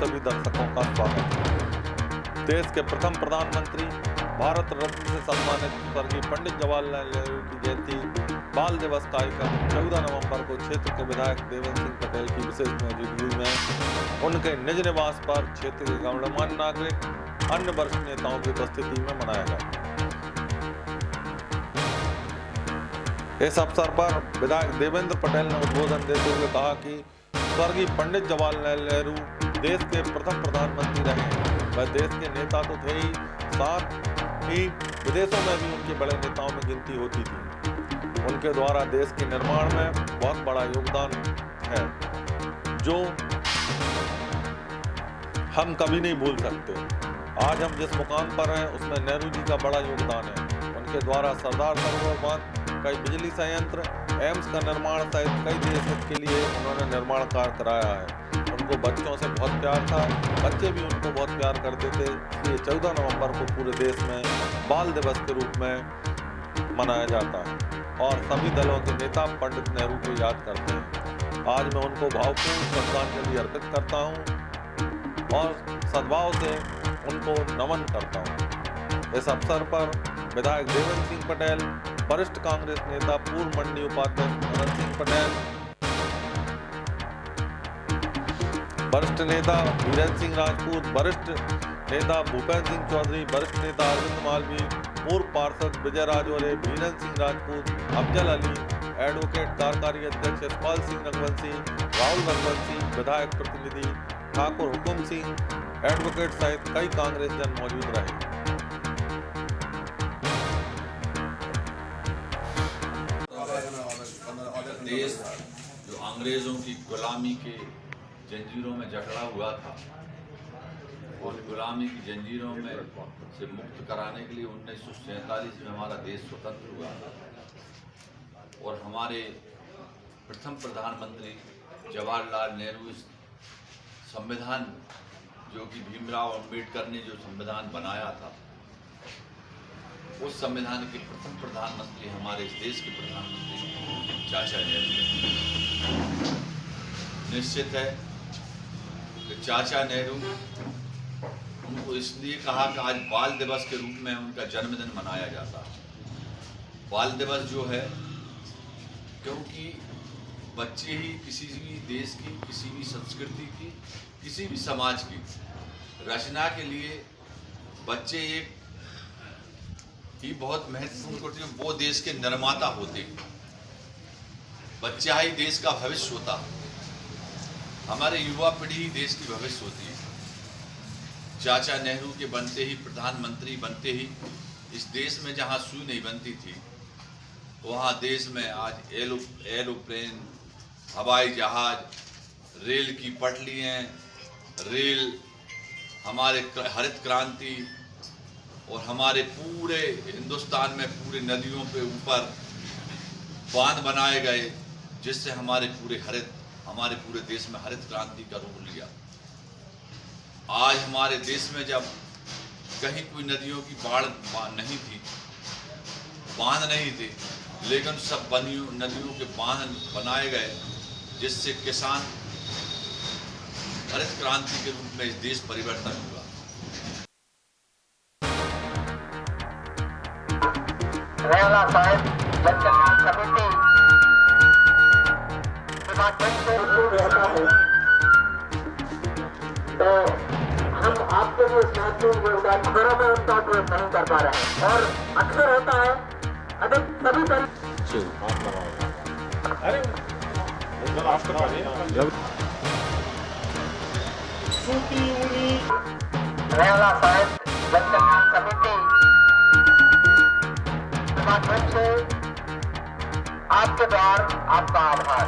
सभी दर्शकों का स्वागत है। देश के प्रथम प्रधानमंत्री भारत रत्न से सम्मानित स्वर्गीय पंडित जवाहरलाल नेहरू की जयंती बाल दिवस कार्यक्रम 14 नवंबर को क्षेत्र के विधायक देवेंद्र सिंह पटेल की विशेष मौजूदगी में उनके निज निवास पर क्षेत्र के गणमान्य नागरिक अन्य वरिष्ठ नेताओं की उपस्थिति में मनाया गया। इस अवसर पर विधायक देवेंद्र पटेल ने उद्बोधन देते हुए कहा कि स्वर्गीय पंडित जवाहरलाल नेहरू देश के प्रथम प्रधानमंत्री रहे। वह देश के नेता तो थे ही, साथ ही विदेशों में भी उनके बड़े नेताओं में गिनती होती थी। उनके द्वारा देश के निर्माण में बहुत बड़ा योगदान है, जो हम कभी नहीं भूल सकते। आज हम जिस मुकाम पर हैं उसमें नेहरू जी का बड़ा योगदान है। उनके द्वारा सरदार सरोवर बांध, कई बिजली संयंत्र, एम्स का निर्माण सहित कई देश हित के लिए उन्होंने निर्माण कार्य कराया है। उनको बच्चों से बहुत प्यार था, बच्चे भी उनको बहुत प्यार करते थे। इसलिए 14 नवंबर को पूरे देश में बाल दिवस के रूप में मनाया जाता है और सभी दलों के नेता पंडित नेहरू को याद करते हैं। आज मैं उनको भावपूर्ण श्रद्धांजलि अर्पित करता हूँ और सद्भाव से उनको नमन करता हूँ। इस अवसर पर विधायक देवेंद्र सिंह पटेल, वरिष्ठ कांग्रेस नेता पूर्व मंडी उपाध्यक्ष मदन सिंह पटेल, वरिष्ठ नेता वीरेंद्र सिंह राजपूत, वरिष्ठ नेता भूपेंद्र सिंह चौधरी, वरिष्ठ नेता अरविंद मालवीय, पूर्व पार्षद विजय राजौरे, वीरेंद्र सिंह राजपूत, अफजल अली, एडवोकेट कार्यकारी अध्यक्ष यशपाल सिंह रघुवंशी, राहुल रघुवंशी, विधायक प्रतिनिधि ठाकुर हुकुम सिंह, एडवोकेट सहित कई कांग्रेस जन मौजूद रहे। देश जो अंग्रेजों की गुलामी के जंजीरों में जकड़ा हुआ था, उस गुलामी की जंजीरों में से मुक्त कराने के लिए 1947 में हमारा देश स्वतंत्र हुआ और हमारे प्रथम प्रधानमंत्री जवाहरलाल नेहरू इस संविधान जो कि भीमराव अंबेडकर ने जो संविधान बनाया था, उस संविधान के प्रथम प्रधानमंत्री हमारे इस देश के प्रधानमंत्री चाचा नेहरू। निश्चित है कि चाचा नेहरू, उनको इसलिए कहा कि आज बाल दिवस के रूप में उनका जन्मदिन मनाया जाता है। बाल दिवस जो है, क्योंकि बच्चे ही किसी भी देश की, किसी भी संस्कृति की, किसी भी समाज की रचना के लिए बच्चे एक ही बहुत महत्वपूर्ण होते हैं। वो देश के निर्माता होते हैं। बच्चा ही देश का भविष्य होता है। हमारे युवा पीढ़ी ही देश की भविष्य होती है। चाचा नेहरू के बनते ही, प्रधानमंत्री बनते ही, इस देश में जहाँ सुई नहीं बनती थी, वहाँ देश में आज एरोप्लेन, हवाई जहाज, रेल की पटरियाँ, रेल, हमारे हरित क्रांति और हमारे पूरे हिंदुस्तान में पूरे नदियों पे ऊपर बांध बनाए गए, जिससे हमारे पूरे देश में हरित क्रांति का रूप लिया। आज हमारे देश में जब कहीं कोई नदियों की बाढ़ नहीं थी, बांध नहीं थे, लेकिन सब नदियों के बांध बनाए गए, जिससे किसान हरित क्रांति के रूप में इस देश परिवर्तन हुआ। रेला साहिब जन कल्याण समिति तो हम आपके लिए महत्वपूर्ण योगदान घरों में उनका उपयोग नहीं कर पा रहे हैं और अक्सर होता है अधिक सभी रेला साहिब जन कल्याण समिति से आपके द्वार आपका आभार।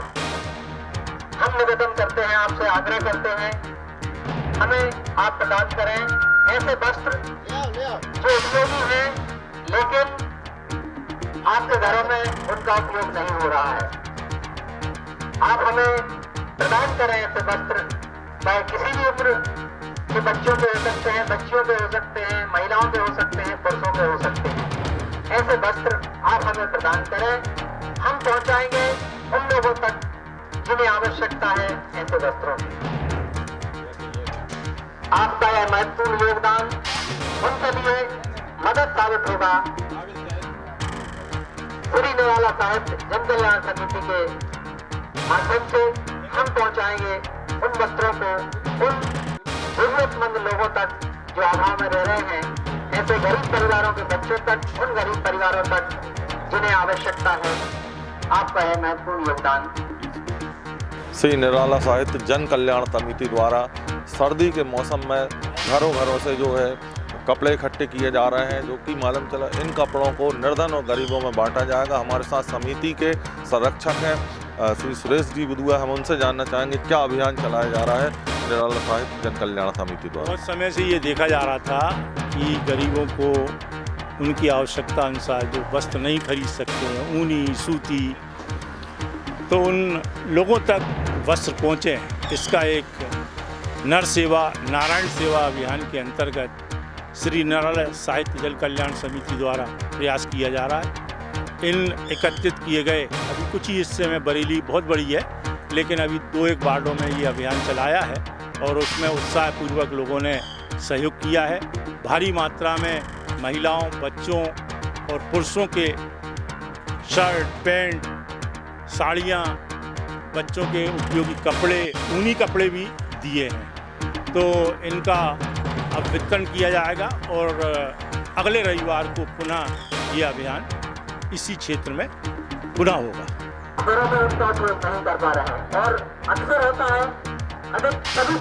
हम निवेदन करते हैं, आपसे आग्रह करते हैं, हमें आप प्रदान करें ऐसे वस्त्र जो उपयोगी हैं, लेकिन आपके घरों में उनका उपयोग नहीं हो रहा है। आप हमें प्रदान करें ऐसे वस्त्र, चाहे किसी भी उम्र के बच्चों पे हो सकते हैं, बच्चियों पे हो सकते हैं, महिलाओं पे हो सकते हैं, पुरुषों पे हो सकते हैं। ऐसे वस्त्र आप हमें प्रदान करें, हम पहुंचाएंगे उन लोगों तक जिन्हें आवश्यकता है ऐसे वस्त्रों की। आपका यह महत्वपूर्ण योगदान उनके लिए मदद साबित होगा। श्री निराला साहित्य जन कल्याण समिति के माध्यम से हम पहुंचाएंगे उन वस्त्रों को उन जरूरतमंद लोगों तक जो अभाव में रह रहे हैं, ऐसे गरीब परिवारों के बच्चों तक, उन गरीब परिवारों तक जिन्हें आवश्यकता है। आपका यह महत्वपूर्ण योगदान। श्री निराला साहित्य जन कल्याण समिति द्वारा सर्दी के मौसम में घरों घरों से जो है कपड़े इकट्ठे किए जा रहे हैं, जो कि मालूम चला इन कपड़ों को निर्धन और गरीबों में बांटा जाएगा। हमारे साथ समिति के संरक्षक हैं श्री सुरेश जी बुदुआ, हम उनसे जानना चाहेंगे क्या अभियान चलाया जा रहा है निराला साहित्य जन कल्याण समिति द्वारा। बहुत समय से ये देखा जा रहा था कि गरीबों को उनकी आवश्यकता अनुसार जो वस्त्र नहीं खरीद सकते हैं, ऊनी सूती, तो उन लोगों तक वस्त्र पहुँचे। इसका एक नर सेवा नारायण सेवा अभियान के अंतर्गत श्री निराला साहित्य जन कल्याण समिति द्वारा प्रयास किया जा रहा है। इन एकत्रित किए गए अभी कुछ ही हिस्से में बरेली बहुत बड़ी है, लेकिन अभी 2-1 वार्डों में ये अभियान चलाया है और उसमें उत्साहपूर्वक लोगों ने सहयोग किया है। भारी मात्रा में महिलाओं, बच्चों और पुरुषों के शर्ट, पैंट, साड़ियाँ, बच्चों के उपयोगी कपड़े, ऊनी कपड़े भी दिए हैं। तो इनका अब वितरण किया जाएगा और अगले रविवार को पुनः ये अभियान इसी क्षेत्र में पुनः होगा। घरों में उसका उपयोग नहीं कर पा रहे हैं और अक्सर होता है अधिक सभी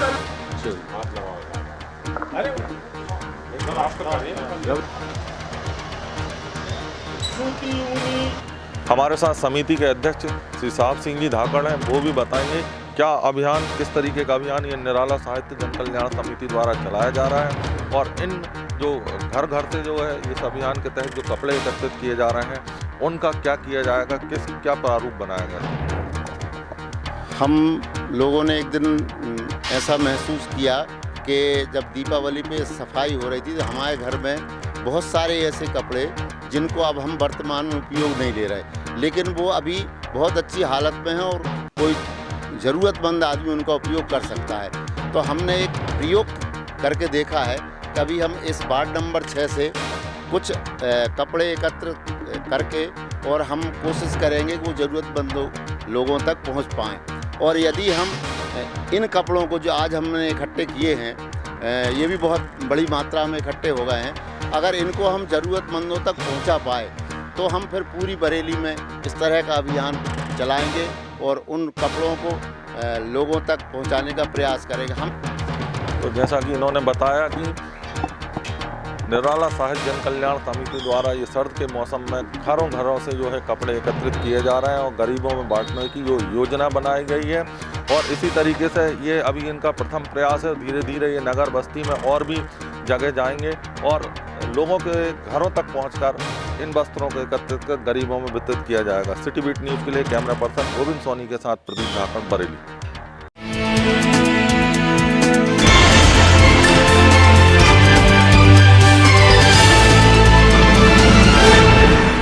हमारे साथ समिति के अध्यक्ष श्री साहब सिंह जी धाकड़ हैं, वो भी बताएंगे क्या अभियान, किस तरीके का अभियान ये निराला साहित्य जन कल्याण समिति द्वारा चलाया जा रहा है और इन जो घर घर से जो है इस अभियान के तहत जो कपड़े एकत्रित किए जा रहे हैं उनका क्या किया जाएगा, क्या प्रारूप बनाया गया। हम लोगों ने एक दिन ऐसा महसूस किया कि जब दीपावली पे सफाई हो रही थी तो हमारे घर में बहुत सारे ऐसे कपड़े जिनको अब हम वर्तमान में उपयोग नहीं ले रहे, लेकिन वो अभी बहुत अच्छी हालत में हैं और कोई ज़रूरतमंद आदमी उनका उपयोग कर सकता है। तो हमने एक प्रयोग करके देखा है, कभी हम इस वार्ड नंबर 6 से कुछ कपड़े एकत्र करके और हम कोशिश करेंगे कि वो ज़रूरतमंद लोगों तक पहुंच पाएँ। और यदि हम इन कपड़ों को जो आज हमने इकट्ठे किए हैं, ये भी बहुत बड़ी मात्रा में इकट्ठे हो गए हैं, अगर इनको हम ज़रूरतमंदों तक पहुंचा पाए तो हम फिर पूरी बरेली में इस तरह का अभियान चलाएंगे और उन कपड़ों को लोगों तक पहुंचाने का प्रयास करेंगे हम। तो जैसा कि इन्होंने बताया कि निराला साहित्य जन कल्याण समिति द्वारा ये सर्द के मौसम में घरों घरों से जो है कपड़े एकत्रित किए जा रहे हैं और गरीबों में बांटने की जो योजना बनाई गई है और इसी तरीके से ये अभी इनका प्रथम प्रयास है। धीरे धीरे ये नगर बस्ती में और भी जगह जाएंगे और लोगों के घरों तक पहुंचकर इन वस्त्रों को एकत्रित कर गरीबों में वितरित किया जाएगा। सिटी बीट न्यूज़ के लिए कैमरा पर्सन गोविंद सोनी के साथ प्रदीप धाकड़, बरेली।